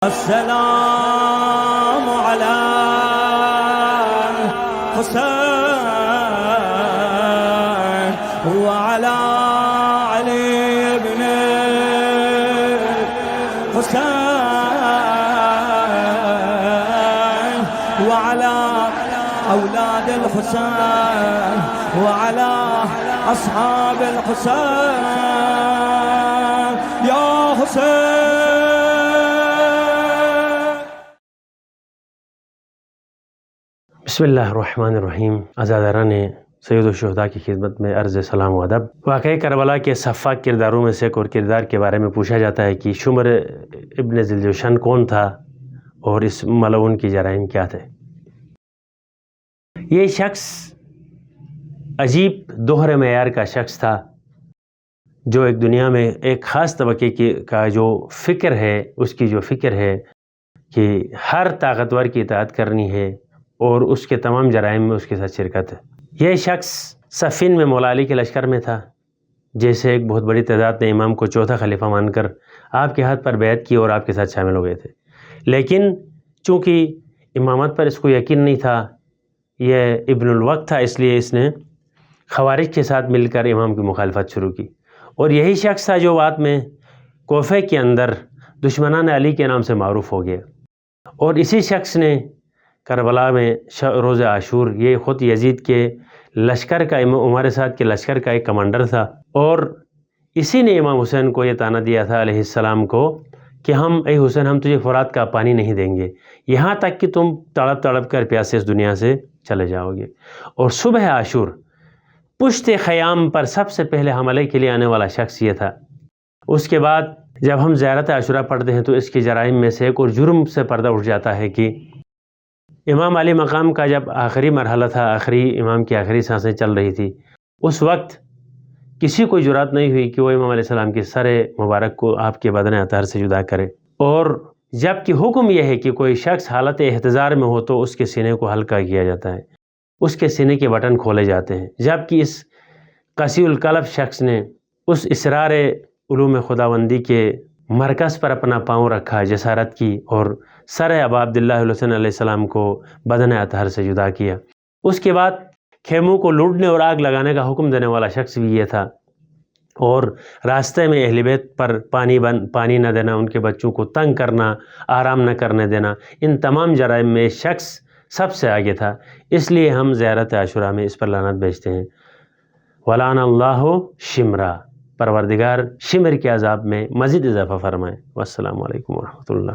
السلام على حسين وعلى علي بن حسين وعلى أولاد الحسين وعلى أصحاب الحسين يا حسين. بسم اللہ الرحمن الرحیم. عزاداران سید الشہداء کی خدمت میں عرض سلام و ادب. واقعہ کربلا کے صفاق کرداروں میں سے ایک اور کردار کے بارے میں پوچھا جاتا ہے کہ شمر ابن ذوالجوشن کون تھا اور اس ملعون کی جرائم کیا تھے. یہ شخص عجیب دوہرے معیار کا شخص تھا جو ایک دنیا میں ایک خاص طبقے کا جو فکر ہے، اس کی جو فکر ہے کہ ہر طاقتور کی اطاعت کرنی ہے اور اس کے تمام جرائم میں اس کے ساتھ شرکت ہے. یہ شخص صفین میں مولا علی کے لشکر میں تھا، جیسے ایک بہت بڑی تعداد نے امام کو چوتھا خلیفہ مان کر آپ کے ہاتھ پر بیعت کی اور آپ کے ساتھ شامل ہو گئے تھے. لیکن چونکہ امامت پر اس کو یقین نہیں تھا، یہ ابن الوقت تھا، اس لیے اس نے خوارج کے ساتھ مل کر امام کی مخالفت شروع کی. اور یہی شخص تھا جو بعد میں کوفہ کے اندر دشمنان علی کے نام سے معروف ہو گیا. اور اسی شخص نے کربلا میں روز عاشور، یہ خود یزید کے لشکر کا، عمر سعد کے لشکر کا ایک کمانڈر تھا، اور اسی نے امام حسین کو یہ طعنہ دیا تھا علیہ السلام کو کہ اے حسین، ہم تجھے فرات کا پانی نہیں دیں گے یہاں تک کہ تم تڑپ تڑپ کر پیاسے اس دنیا سے چلے جاؤ گے. اور صبح عاشور پشت خیام پر سب سے پہلے حملے کے لیے آنے والا شخص یہ تھا. اس کے بعد جب ہم زیارت عاشورہ پڑھتے ہیں تو اس کی جرائم میں سے ایک اور جرم سے پردہ اٹھ جاتا ہے کہ امام علی مقام کا جب آخری مرحلہ تھا، امام کی آخری سانسیں چل رہی تھی، اس وقت کسی کو جرات نہیں ہوئی کہ وہ امام علیہ السلام کی سر مبارک کو آپ کے بدن اطہر سے جدا کرے. اور جب کہ حکم یہ ہے کہ کوئی شخص حالت احتضار میں ہو تو اس کے سینے کو ہلکا کیا جاتا ہے، اس کے سینے کے بٹن کھولے جاتے ہیں، جبکہ اس قسی القلب شخص نے اس اسرار علوم خداوندی کے مرکز پر اپنا پاؤں رکھا، جسارت کی اور سر ابا عبداللہ الحسین علیہ السلام کو بدن اطہر سے جدا کیا. اس کے بعد خیموں کو لوٹنے اور آگ لگانے کا حکم دینے والا شخص بھی یہ تھا، اور راستے میں اہل بیت پر پانی نہ دینا، ان کے بچوں کو تنگ کرنا، آرام نہ کرنے دینا، ان تمام جرائم میں شخص سب سے آگے تھا. اس لیے ہم زیارت عاشورہ میں اس پر لعنت بھیجتے ہیں. ولعن اللہ شمرا، پروردگار شمر کے عذاب میں مزید اضافہ فرمائے. والسلام علیکم ورحمۃ اللہ.